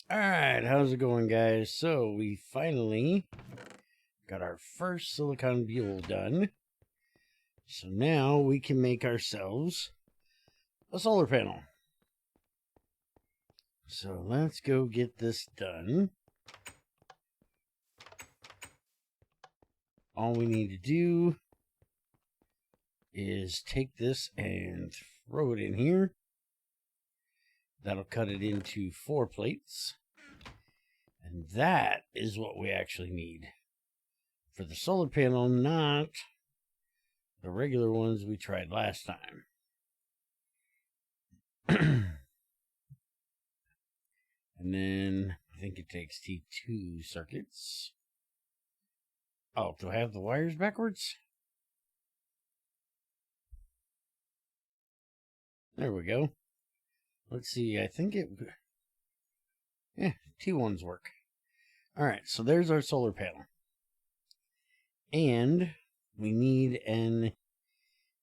Alright, how's it going, guys? So, we finally got our first silicon buell done. So now we can make ourselves a solar panel. So let's go get this done. All we need to do is take this and throw it in here. That'll cut it into 4 plates. And that is what we actually need for the solar panel, not the regular ones we tried last time. And then I think it takes T2 circuits. Oh, do I have the wires backwards? There we go. Let's see, I think it... Yeah, T1s work. Alright, so there's our solar panel. And we need an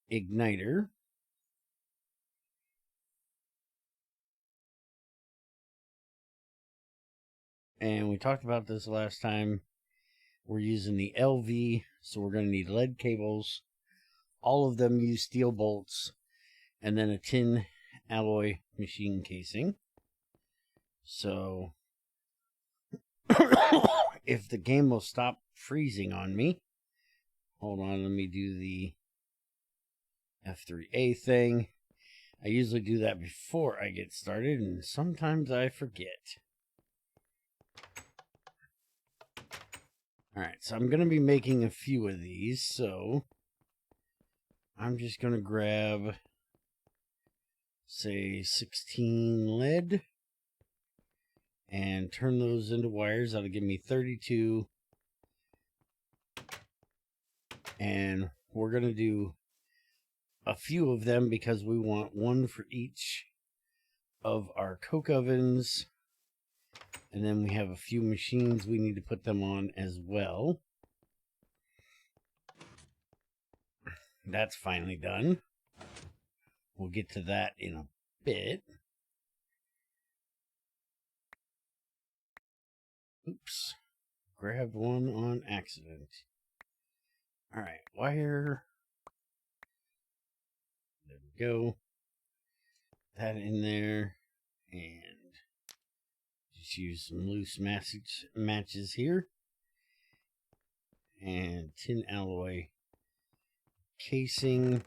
igniter. And we talked about this last time. We're using the LV, so we're going to need lead cables. All of them use steel bolts. And then a tin alloy machine casing. So, if the game will stop freezing on me. Hold on, let me do the F3A thing. I usually do that before I get started, and sometimes I forget. Alright, so I'm going to be making a few of these, so I'm just going to grab, say, 16 lead and turn those into wires. That'll give me 32. And we're going to do a few of them because we want one for each of our coke ovens. And then we have a few machines we need to put them on as well. That's finally done. We'll get to that in a bit. Oops. Grabbed one on accident. Alright, wire. There we go. That in there. And just use some loose matches here. And tin alloy casing.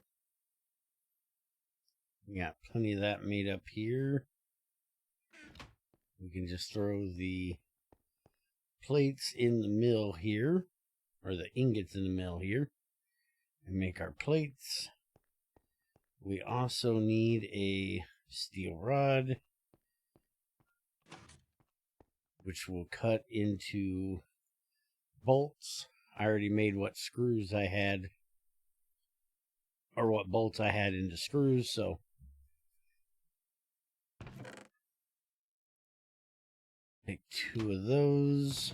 We got plenty of that made up here. We can just throw the plates in the mill here, or the ingots in the mill here, and make our plates. We also need a steel rod, which will cut into bolts. I already made what screws I had, or what bolts I had into screws, so take 2 of those,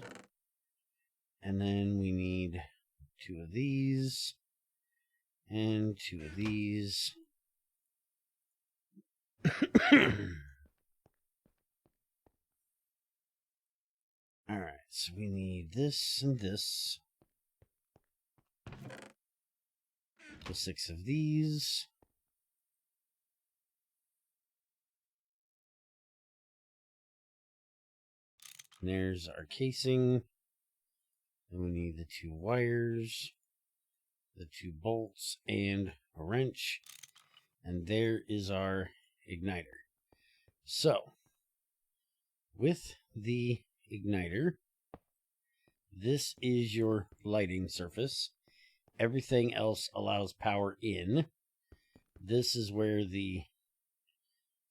and then we need 2 of these, and 2 of these. Alright, so we need this and this. 6 of these. And there's our casing. Then we need the 2 wires, the 2 bolts, and a wrench. And there is our igniter. So, with the igniter, this is your lighting surface. Everything else allows power in. This is where the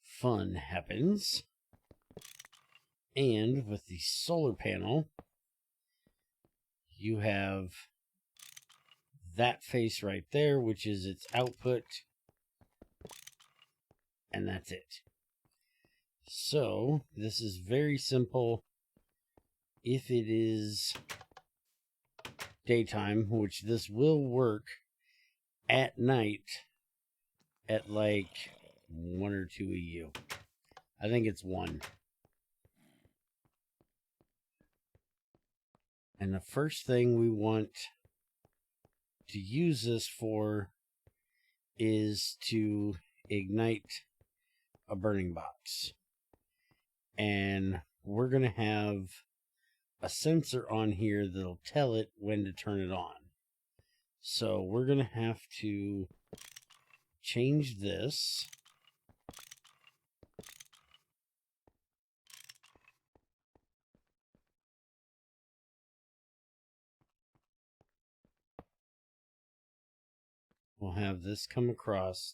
fun happens. And with the solar panel, you have that face right there, which is its output. And that's it. So, this is very simple. If it is daytime, which this will work at night at like 1 or 2 EU. I think it's 1. And the first thing we want to use this for is to ignite a burning box. And we're going to have a sensor on here that'll tell it when to turn it on. So we're going to have to change this. We'll have this come across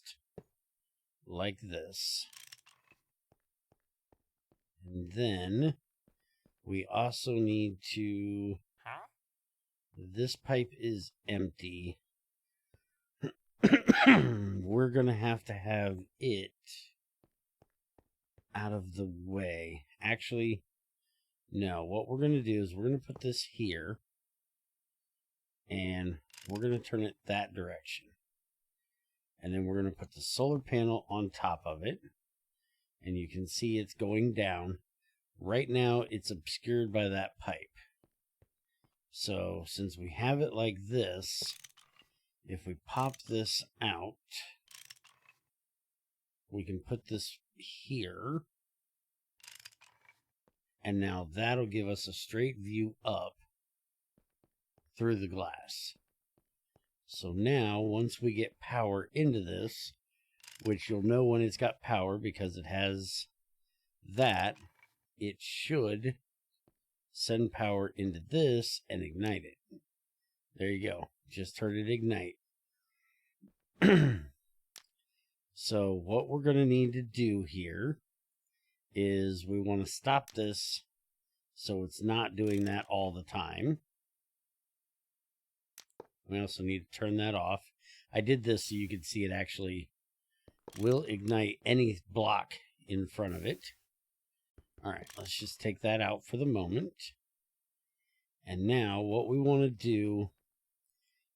like this. And then we also need to... This pipe is empty. We're going to have it out of the way. Actually, no. What we're going to do is we're going to put this here. And we're going to turn it that direction. And then we're going to put the solar panel on top of it. And you can see it's going down. Right now, it's obscured by that pipe. So, since we have it like this, if we pop this out, we can put this here. And now that'll give us a straight view up through the glass. So now, once we get power into this, which you'll know when it's got power because it has that, it should send power into this and ignite it. There you go. Just heard it ignite. So what we're going to need to do here is we want to stop this so it's not doing that all the time. We also need to turn that off. I did this so you could see it actually will ignite any block in front of it. Alright, let's just take that out for the moment. And now what we want to do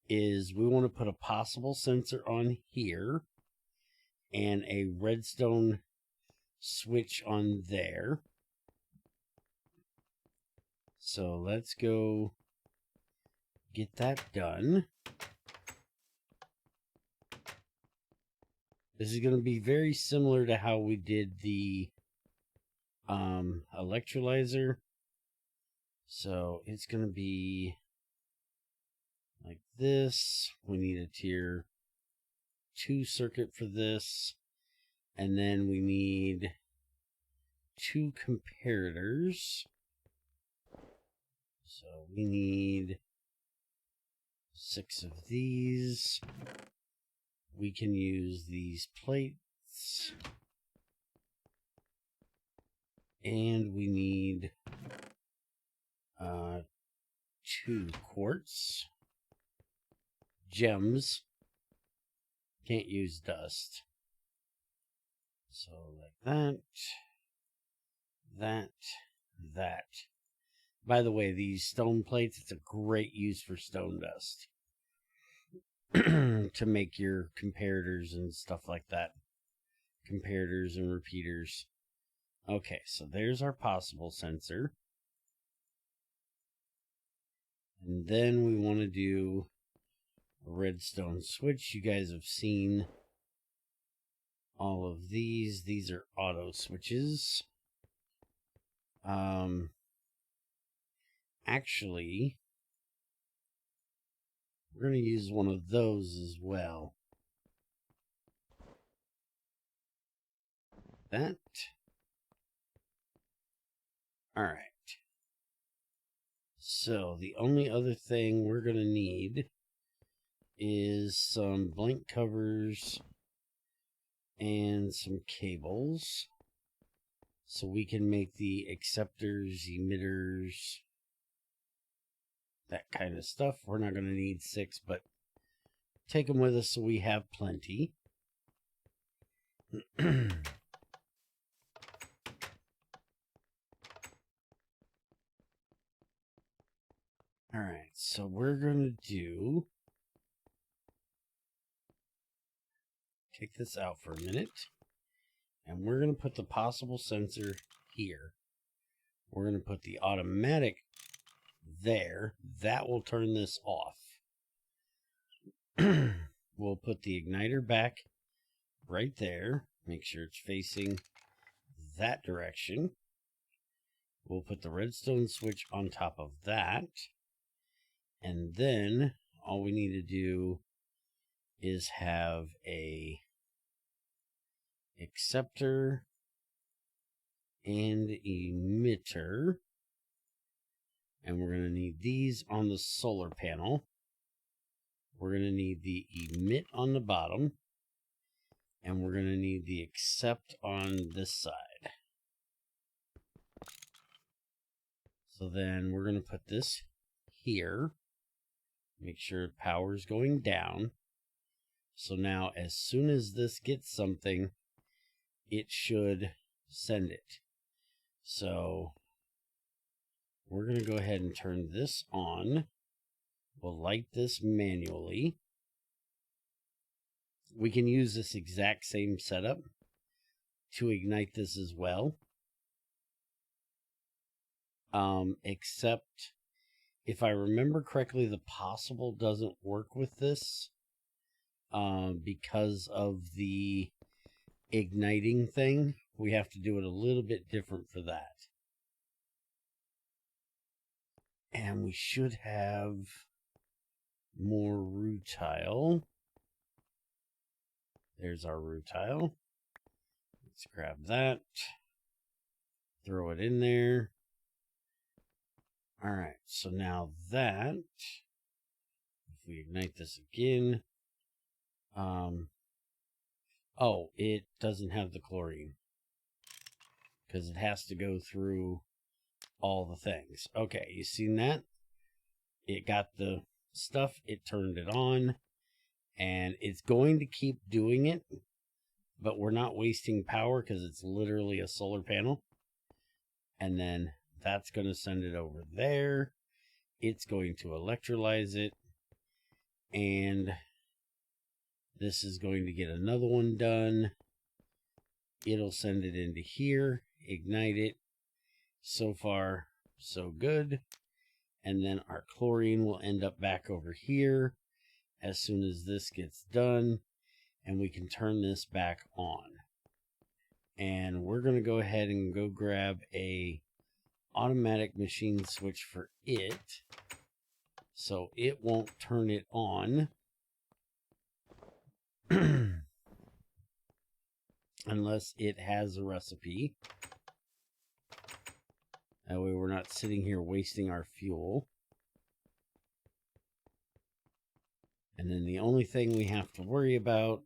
is we want to put a possible sensor on here and a redstone switch on there. So let's go get that done. This is going to be very similar to how we did the electrolyzer. So it's going to be like this. We need a tier 2 circuit for this. And then we need 2 comparators. So we need 6 of these. We can use these plates. And we need 2 quartz. Gems. Can't use dust. So like that. By the way, these stone plates, it's a great use for stone dust. To make your comparators and stuff like that. Comparators and repeaters. Okay, so there's our possible sensor. And then we want to do a redstone switch. You guys have seen all of these. These are auto switches. Actually, we're going to use one of those as well. That. Alright. So, the only other thing we're going to need is some blank covers and some cables. So we can make the acceptors, emitters, that kind of stuff. We're not going to need 6, but take them with us so we have plenty. Alright, so we're going to take this out for a minute. And we're going to put the possible sensor here. We're going to put the automatic there. That will turn this off. We'll put the igniter back right there. Make sure it's facing that direction. We'll put the redstone switch on top of that. And then all we need to do is have a acceptor and emitter. And we're going to need these on the solar panel. We're going to need the emit on the bottom. And we're going to need the accept on this side. So then we're going to put this here. Make sure power is going down. So now as soon as this gets something, it should send it. So we're going to go ahead and turn this on. We'll light this manually. We can use this exact same setup to ignite this as well. Except if I remember correctly, the possible doesn't work with this because of the igniting thing. We have to do it a little bit different for that. And we should have more rutile. There's our rutile. Let's grab that. Throw it in there. Alright, so now that, if we ignite this again, oh, it doesn't have the chlorine. Because it has to go through all the things. Okay, you seen that? It got the stuff, it turned it on, and it's going to keep doing it, but we're not wasting power because it's literally a solar panel. And then that's going to send it over there. It's going to electrolyze it, and this is going to get another one done. It'll send it into here, ignite it. So far, so good. And then our chlorine will end up back over here as soon as this gets done, and we can turn this back on. And we're going to go ahead and go grab a automatic machine switch for it, so it won't turn it on unless it has a recipe. That way we're not sitting here wasting our fuel. And then the only thing we have to worry about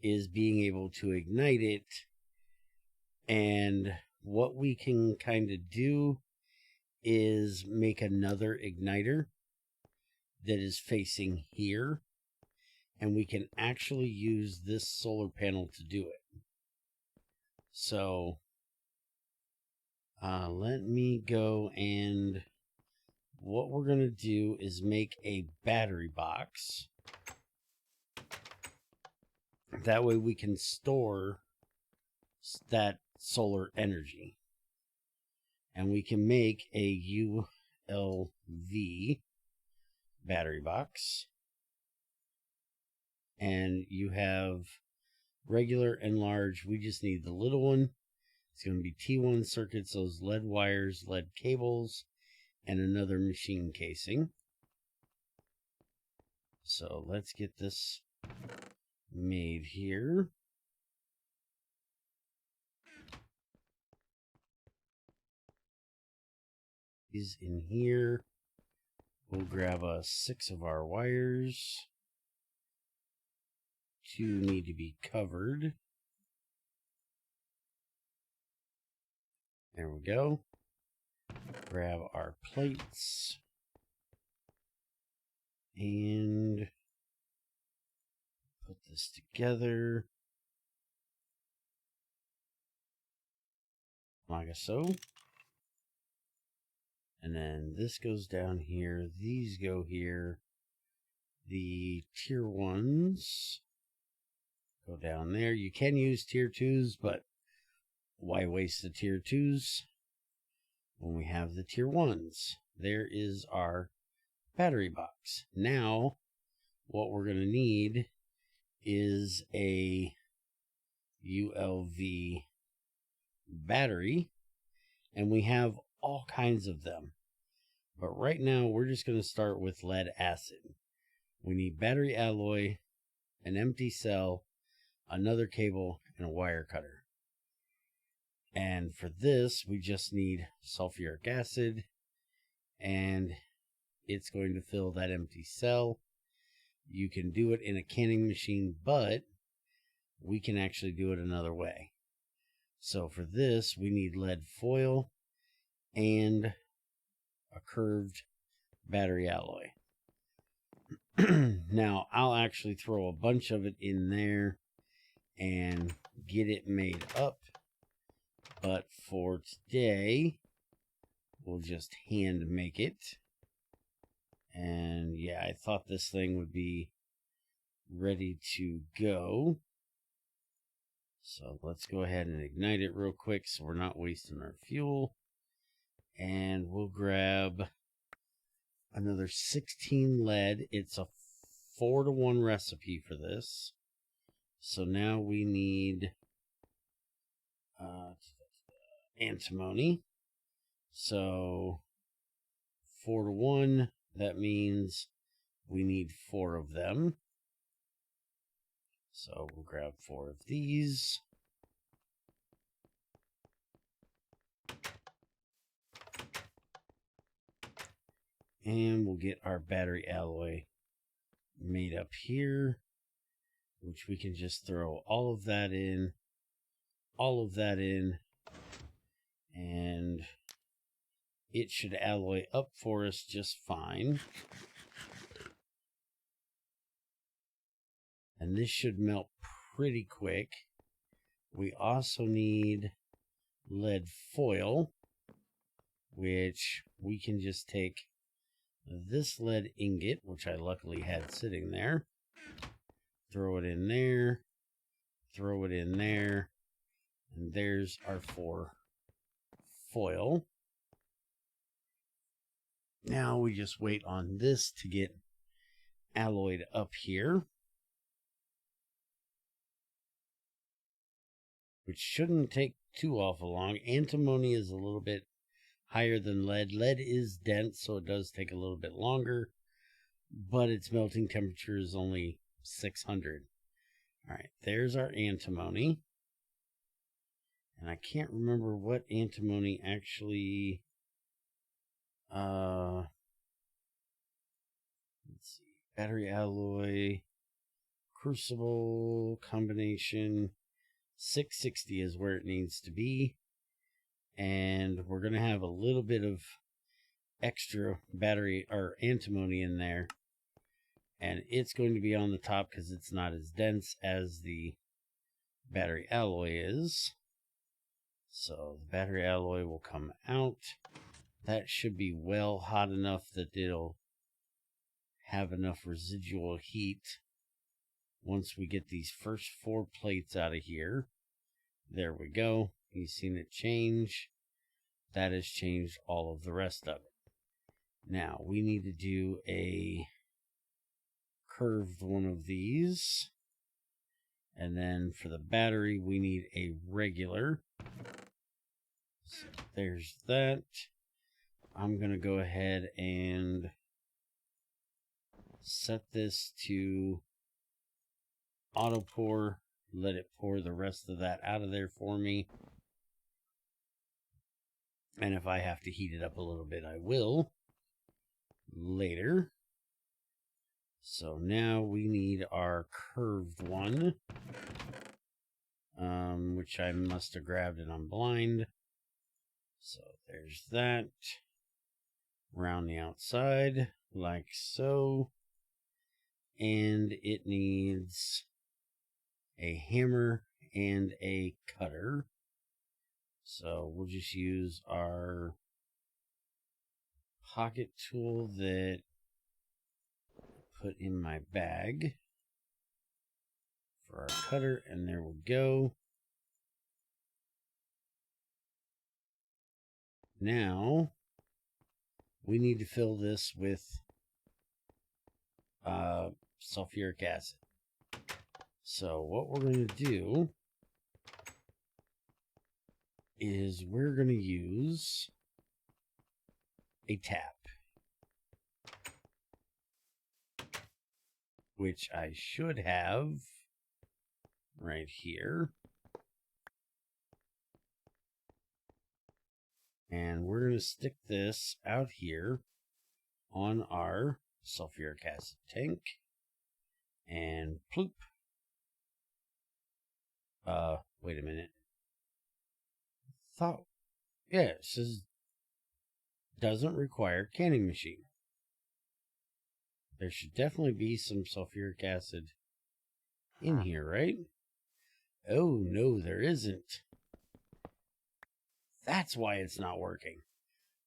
is being able to ignite it. And what we can kind of do is make another igniter that is facing here. And we can actually use this solar panel to do it. So let me go, and what we're going to do is make a battery box. That way we can store that solar energy. And we can make a ULV battery box. And you have regular and large. We just need the little one. It's going to be T1 circuits, those lead wires, lead cables, and another machine casing. So let's get this made here. Is in here. We'll grab 6 of our wires. 2 need to be covered. There we go. Grab our plates. And put this together. Like so. And then this goes down here. These go here. The tier 1s go down there. You can use tier 2s, but why waste the tier 2s when we have the tier 1s? there is our battery box. Now, what we're going to need is a ULV battery, and we have all kinds of them. But right now, we're just going to start with lead acid. We need battery alloy, an empty cell, another cable, and a wire cutter. And for this, we just need sulfuric acid, and it's going to fill that empty cell. You can do it in a canning machine, but we can actually do it another way. So for this, we need lead foil and a curved battery alloy. Now, I'll actually throw a bunch of it in there and get it made up. But for today, we'll just hand make it. And yeah, I thought this thing would be ready to go. So let's go ahead and ignite it real quick so we're not wasting our fuel. And we'll grab another 16 lead. It's a 4-to-1 recipe for this. So now we need antimony. So 4-to-1, that means we need 4 of them. So we'll grab 4 of these. And we'll get our battery alloy made up here, which we can just throw all of that in, and it should alloy up for us just fine. And this should melt pretty quick. We also need lead foil, which we can just take this lead ingot, which I luckily had sitting there, throw it in there, throw it in there, and there's our 4 foil. Now we just wait on this to get alloyed up here, which shouldn't take too awful long. Antimony is a little bit higher than lead. Lead is dense, so it does take a little bit longer, but its melting temperature is only 600. All right, there's our antimony. And I can't remember what antimony actually... let's see. Battery alloy, crucible, combination. 660 is where it needs to be. And we're going to have a little bit of extra battery or antimony in there. And it's going to be on the top because it's not as dense as the battery alloy is. So the battery alloy will come out. That should be well hot enough that it'll have enough residual heat once we get these first 4 plates out of here. There we go. You've seen it change. That has changed all of the rest of it. Now we need to do a curved one of these. And then for the battery, we need a regular. So there's that. I'm going to go ahead and set this to auto pour. Let it pour the rest of that out of there for me. And if I have to heat it up a little bit, I will later. So now we need our curved one, which I must have grabbed and I'm blind. So there's that. Around the outside, like so. And it needs a hammer and a cutter. So we'll just use our pocket tool that I put in my bag for our cutter, and there we go. Now we need to fill this with sulfuric acid. So what we're going to do is we're going to use a tap, which I should have right here. And we're going to stick this out here on our sulfuric acid tank. And ploop. Wait a minute. Yeah, it says doesn't require canning machine. There should definitely be some sulfuric acid in here, right? Oh, no, there isn't. That's why it's not working.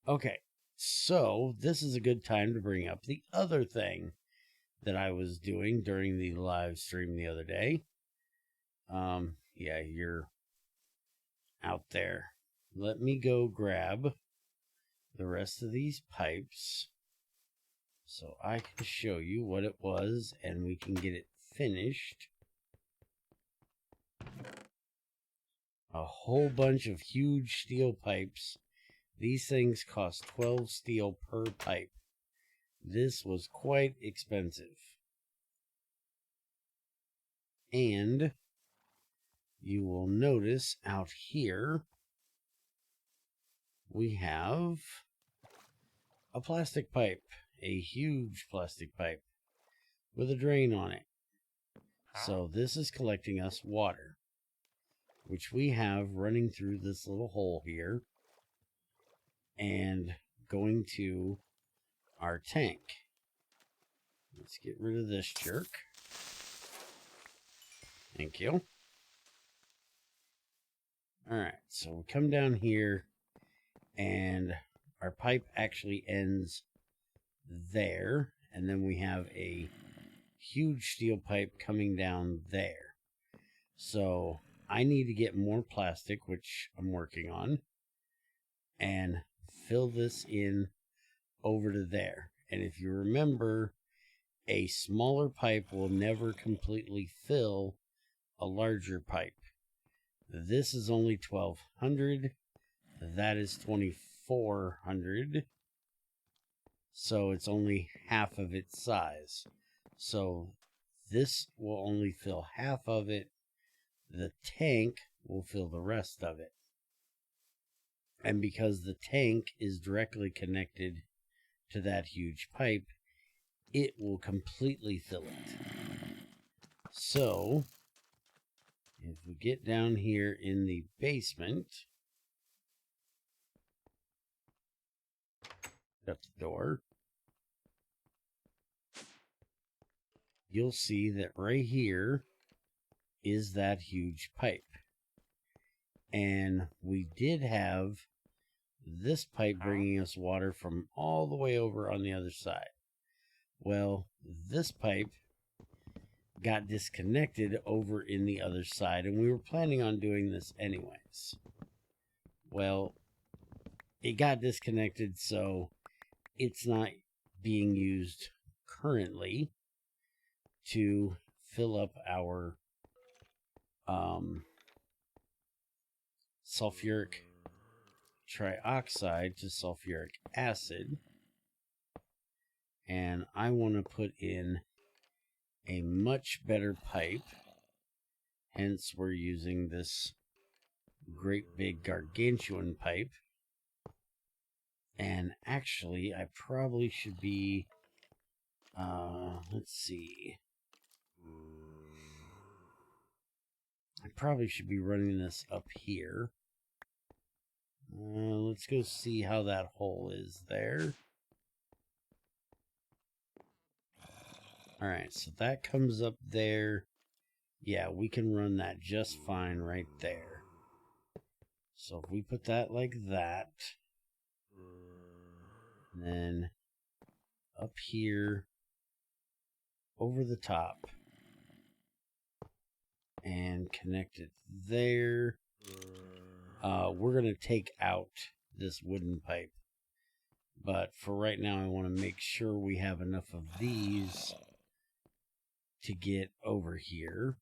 Okay, so this is a good time to bring up the other thing that I was doing during the live stream the other day. Yeah, you're out there. Let me go grab the rest of these pipes so I can show you what it was and we can get it finished. A whole bunch of huge steel pipes. These things cost 12 steel per pipe. This was quite expensive. And you will notice out here we have a plastic pipe, a huge plastic pipe with a drain on it. So this is collecting us water, which we have running through this little hole here and going to our tank. Let's get rid of this jerk. Thank you. Alright, so we come down here and our pipe actually ends there, and then we have a huge steel pipe coming down there. So I need to get more plastic, which I'm working on, and fill this in over to there. And if you remember, a smaller pipe will never completely fill a larger pipe. This is only 1200. That is 2400. So it's only half of its size. So this will only fill half of it. The tank will fill the rest of it. And because the tank is directly connected to that huge pipe, it will completely fill it. So if we get down here in the basement, shut the door, you'll see that right here is that huge pipe. And we did have this pipe bringing us water from all the way over on the other side. Well, this pipe got disconnected over in the other side, and we were planning on doing this anyways. Well, it got disconnected, so it's not being used currently to fill up our sulfuric trioxide to sulfuric acid. And I want to put in a much better pipe. Hence, we're using this great big gargantuan pipe. And actually, I probably should be, let's see. I probably should be running this up here. Let's go see how that hole is there. Alright, so that comes up there. Yeah, we can run that just fine right there. So if we put that like that, and then up here, over the top, and connect it there. We're going to take out this wooden pipe But for right now, I want to make sure we have enough of these to get over here.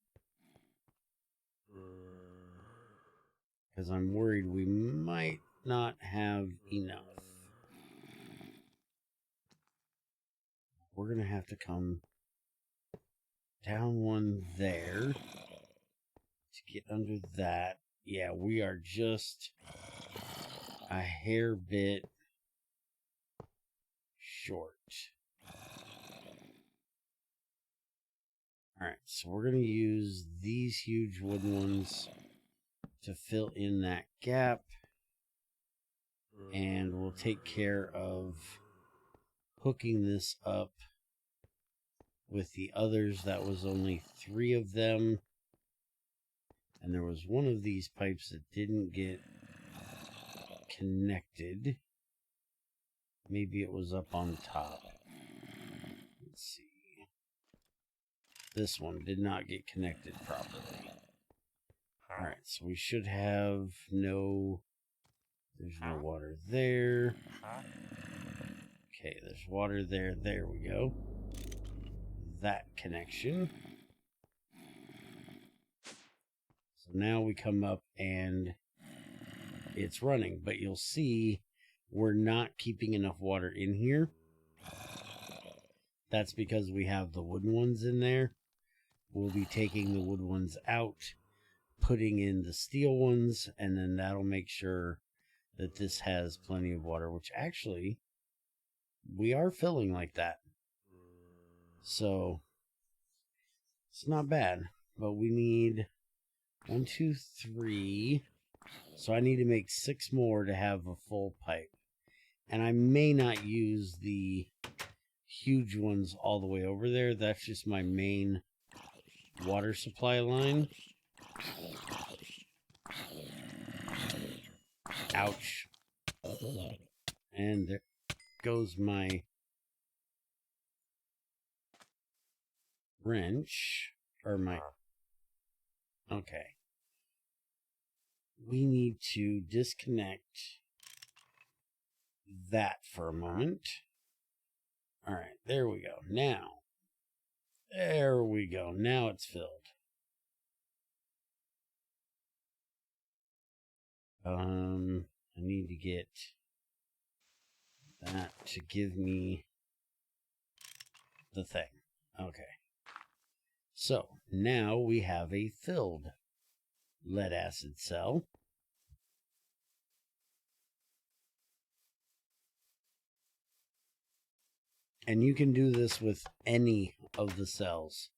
Because I'm worried we might not have enough. We're going to have to come down one there to get under that. Yeah, we are just a hair bit short. Alright, so we're going to use these huge wooden ones to fill in that gap. And we'll take care of hooking this up with the others. That was only 3 of them. And there was one of these pipes that didn't get connected. Maybe it was up on top. Let's see. This one did not get connected properly. Alright, so we should have no... There's no water there. Okay, there's water there. There we go. That connection. So now we come up and it's running. But you'll see we're not keeping enough water in here. That's because we have the wooden ones in there. We'll be taking the wood ones out, putting in the steel ones, and then that'll make sure that this has plenty of water, which actually we are filling like that. So it's not bad, but we need 1, 2, 3. So I need to make 6 more to have a full pipe. And I may not use the huge ones all the way over there. That's just my main water supply line. Ouch. And there goes my wrench. Or my... Okay. We need to disconnect that for a moment. Alright, there we go. Now. There we go. Now it's filled. I need to get that to give me the thing. Okay. So, now we have a filled lead acid cell. And you can do this with any of the cells,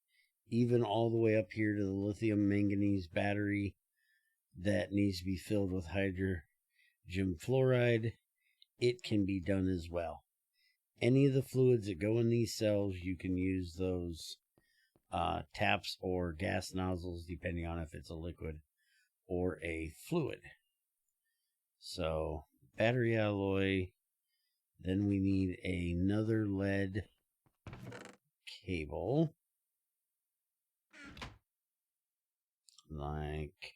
even all the way up here to the lithium manganese battery that needs to be filled with hydrogen fluoride. It can be done as well. Any of the fluids that go in these cells, you can use those taps or gas nozzles, depending on if it's a liquid or a fluid. So, battery alloy. Then we need another lead cable. Like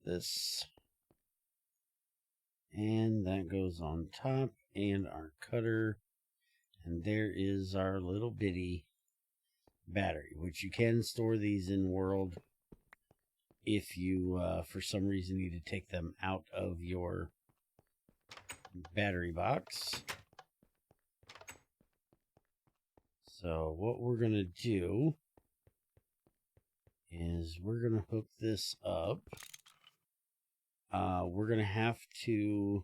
this. And that goes on top. And our cutter. And there is our little bitty battery, which you can store these in world if you, for some reason, need to take them out of your battery box. So what we're going to do is we're going to hook this up. We're going to have to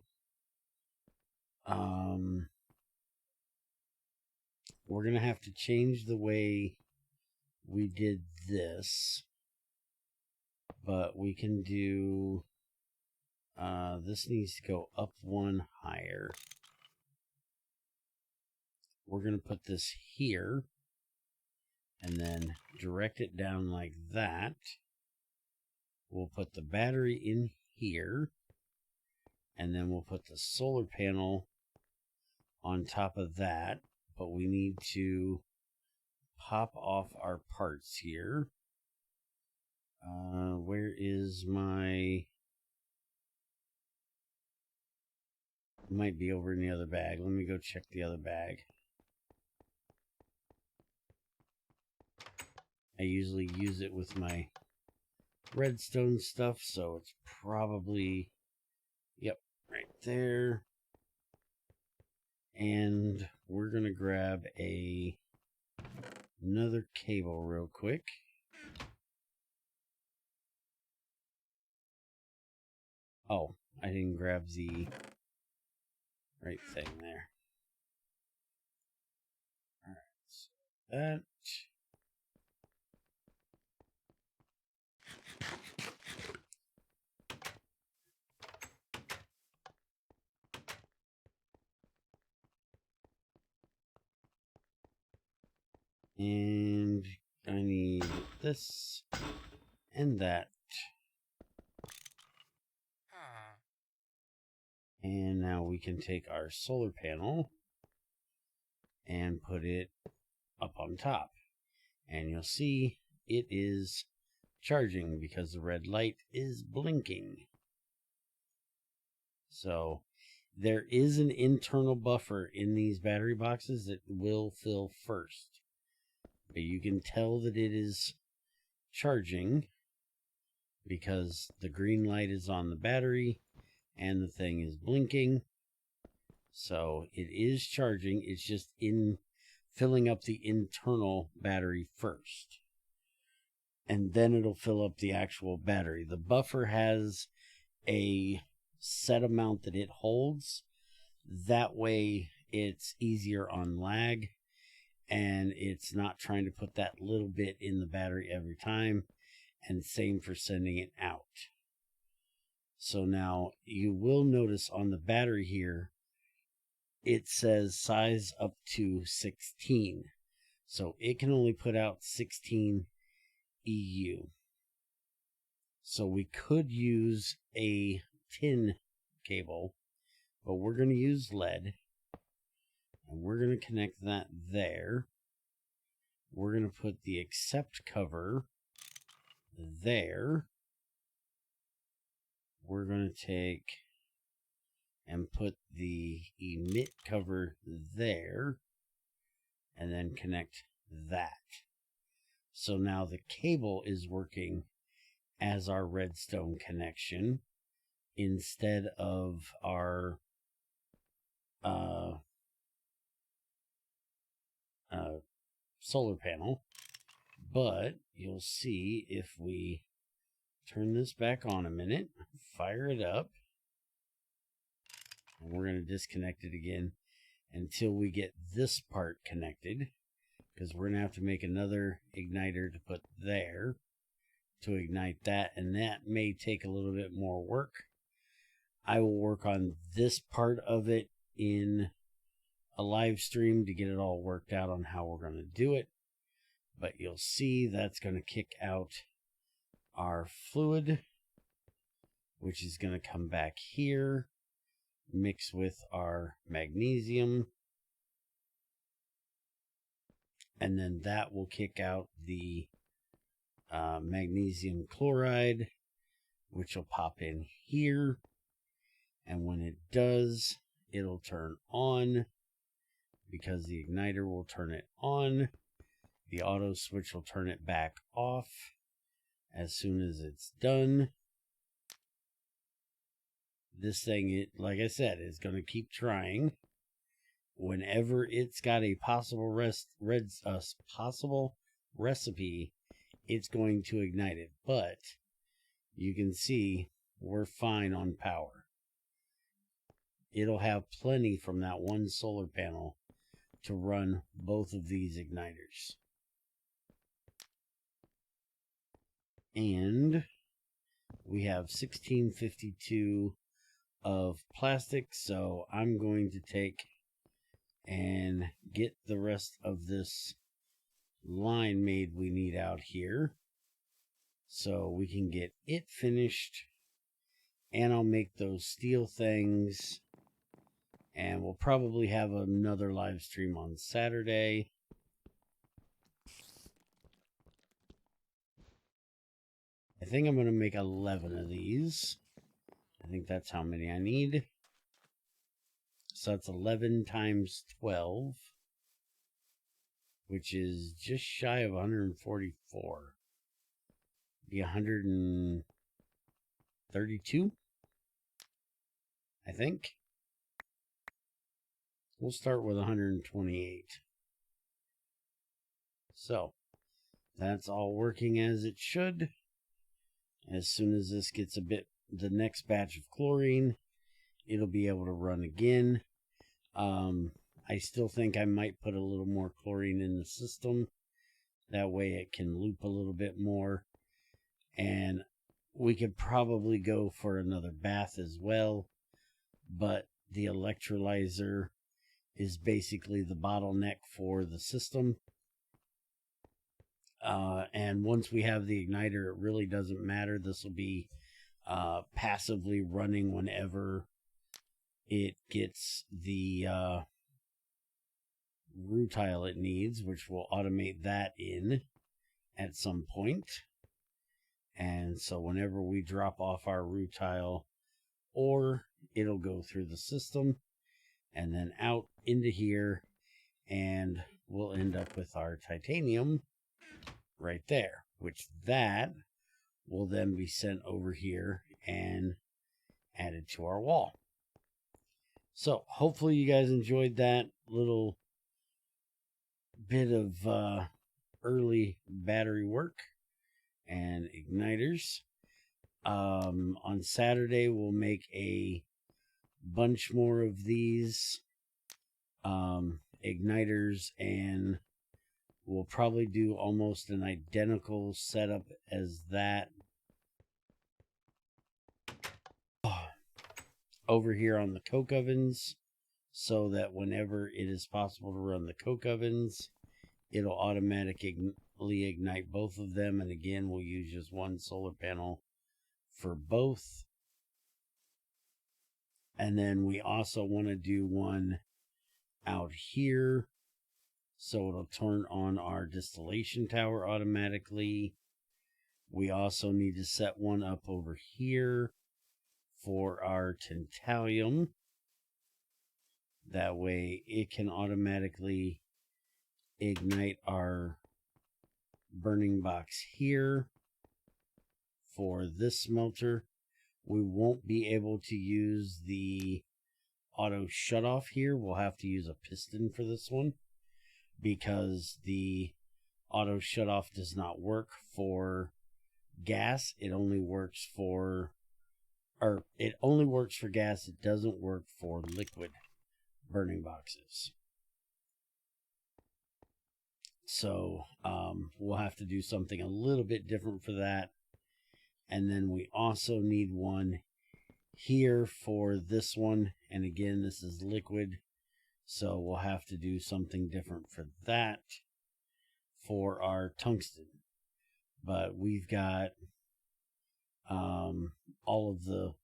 change the way we did this, but we can do this needs to go up one higher. We're going to put this here and then direct it down like that. We'll put the battery in here, and then we'll put the solar panel on top of that. But we need to pop off our parts here. Where is my... might be over in the other bag. Let me go check the other bag. I usually use it with my redstone stuff, so it's probably, yep, right there. And we're gonna grab another cable real quick. Oh, I didn't grab the right thing there. All right, so that. And I need this and that. And now we can take our solar panel and put it up on top. And you'll see it is charging because the red light is blinking. So there is an internal buffer in these battery boxes that will fill first. But you can tell that it is charging because the green light is on the battery and the thing is blinking. So it is charging. It's just in filling up the internal battery first. And then it'll fill up the actual battery. The buffer has a set amount that it holds. That way it's easier on lag. And it's not trying to put that little bit in the battery every time. And same for sending it out. So now you will notice on the battery here, it says size up to 16. So it can only put out 16 EU. So we could use a tin cable, but we're going to use lead. And we're going to connect that there. We're going to put the accept cover there. We're going to take and put the emit cover there. And then connect that. So now the cable is working as our redstone connection instead of our solar panel. But you'll see if we turn this back on a minute, fire it up, and we're going to disconnect it again until we get this part connected, because we're going to have to make another igniter to put there to ignite that, and that may take a little bit more work. I will work on this part of it in a live stream to get it all worked out on how we're going to do it. But you'll see that's going to kick out our fluid, which is going to come back here, mix with our magnesium, and then that will kick out the magnesium chloride, which will pop in here. And when it does, it'll turn on because the igniter will turn it on. The auto switch will turn it back off as soon as it's done. This thing, like I said, is going to keep trying. Whenever it's got a possible recipe, it's going to ignite it. But you can see we're fine on power. It'll have plenty from that one solar panel to run both of these igniters. And we have 1652 of plastic, so I'm going to take and get the rest of this line made we need out here so we can get it finished. And I'll make those steel things, and we'll probably have another live stream on Saturday. I think I'm going to make 11 of these. I think that's how many I need. So that's 11 times 12, which is just shy of 144. Be 132, I think. We'll start with 128. So that's all working as it should. As soon as this gets the next batch of chlorine, it'll be able to run again. I still think I might put a little more chlorine in the system. That way it can loop a little bit more. And we could probably go for another bath as well. But the electrolyzer is basically the bottleneck for the system. And once we have the igniter, it really doesn't matter. This will be passively running whenever it gets the rutile it needs, which will automate that in at some point. And so whenever we drop off our rutile ore, it'll go through the system and then out into here, and we'll end up with our titanium right there, which that will then be sent over here and added to our wall. So hopefully you guys enjoyed that little bit of early battery work and igniters. On Saturday we'll make a bunch more of these igniters, and we'll probably do almost an identical setup as that over here on the coke ovens, so that whenever it is possible to run the coke ovens, it'll automatically ignite both of them. And again, we'll use just one solar panel for both. And then we also want to do one out here, so it'll turn on our distillation tower automatically. We also need to set one up over here for our tantalum. That way it can automatically ignite our burning box here for this smelter. We won't be able to use the auto shut off here. We'll have to use a piston for this one, because the auto shut off does not work for gas. It only works for gas. It doesn't work for liquid burning boxes. So we'll have to do something a little bit different for that. And then we also need one here for this one. And again, this is liquid, so we'll have to do something different for that for our tungsten. But we've got all of the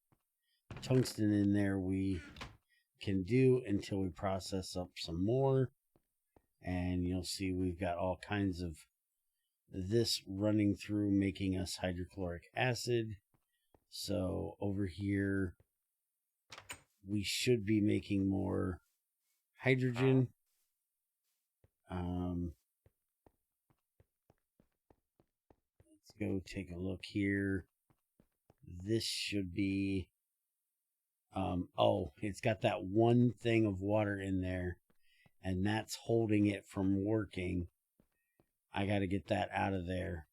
tungsten in there we can do until we process up some more. And you'll see we've got all kinds of this running through, making us hydrochloric acid. So over here we should be making more hydrogen. Let's go take a look here. This should be oh, it's got that one thing of water in there, and that's holding it from working. I got to get that out of there.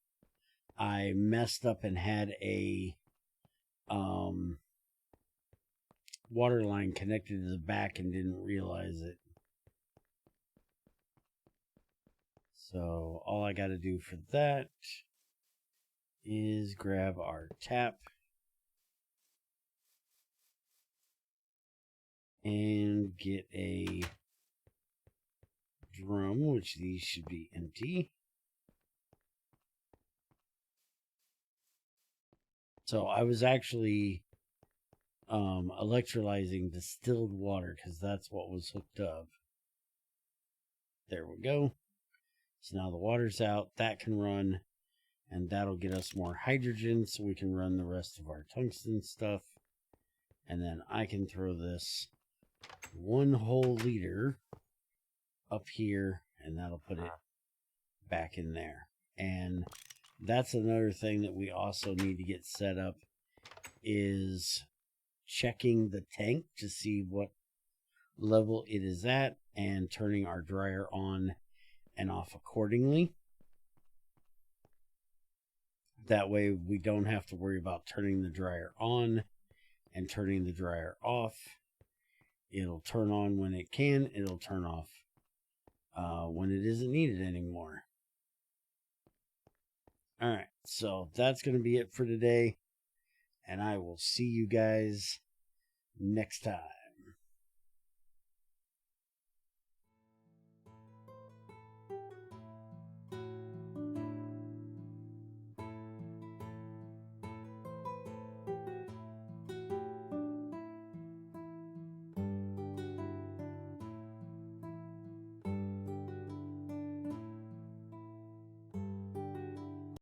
I messed up and had a water line connected to the back and didn't realize it. So all I got to do for that is grab our tap and get a drum, which these should be empty. So I was actually electrolyzing distilled water, because that's what was hooked up. There we go. So now the water's out, that can run, and that'll get us more hydrogen so we can run the rest of our tungsten stuff. And then I can throw this 1 whole liter up here, and that'll put it back in there. And that's another thing that we also need to get set up, is checking the tank to see what level it is at and turning our dryer on and off accordingly. That way we don't have to worry about turning the dryer on and turning the dryer off. It'll turn on when it can, it'll turn off when it isn't needed anymore. Alright, so that's going to be it for today, and I will see you guys next time.